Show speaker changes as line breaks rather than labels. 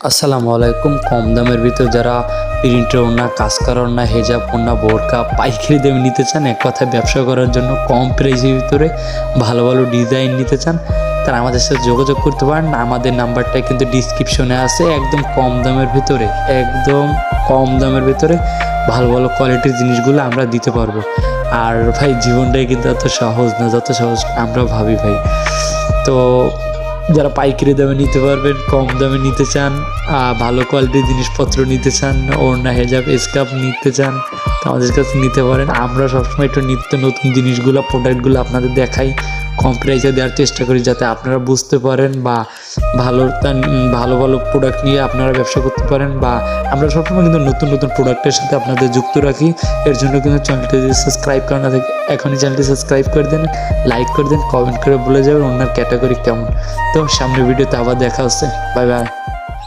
আসসালামু আলাইকুম। কম দামের ভিতর যারা প্রিন্টের ওড়না, কাজ করা ওড়না, হেজাব ওড়না, বোরকা পাইকারি দামে নিতে চান, এক কথায় ব্যবসা করার জন্য কম প্রাইসের ভিতরে ভালো ভালো ডিজাইন নিতে চান, তারা আমাদের সাথে যোগাযোগ করতে পারেন। আমাদের নাম্বারটা কিন্তু ডিসক্রিপশনে আছে। একদম কম দামের ভিতরে ভালো ভালো কোয়ালিটির জিনিসগুলো আমরা দিতে পারবো। আর ভাই, জীবনটাই কিন্তু এত সহজ না যত সহজ আমরা ভাবি ভাই। তো যারা পাইকারি দামে নিতে পারবেন, কম দামে নিতে চান, ভালো কোয়ালিটির জিনিসপত্র নিতে চান, ওড়না, হেজাব, স্কার্ফ নিতে চান, তো আমাদের কাছে নিতে পারেন। আমরা সবসময় একটু নিত্য নতুন জিনিসগুলো, প্রোডাক্টগুলো আপনাদের দেখাই, কম প্রাইসে দেওয়ার চেষ্টা করি যাতে আপনারা বুঝতে পারেন বা ভালো ভালো প্রোডাক্ট নিয়ে আপনারা ব্যবসা করতে পারেন। বা আমরা সবসময় কিন্তু নতুন নতুন প্রোডাক্টের সাথে আপনাদের যুক্ত রাখি। এর জন্য কিন্তু চ্যানেলটি যদি সাবস্ক্রাইব করা না থাকে, এখনই চ্যানেলটি সাবস্ক্রাইব করে দেন, লাইক করে দেন, কমেন্ট করে বলে যাবেন ওনার ক্যাটাগরি কেমন। তো সামনের ভিডিওতে আবার দেখা হচ্ছে। Bye bye.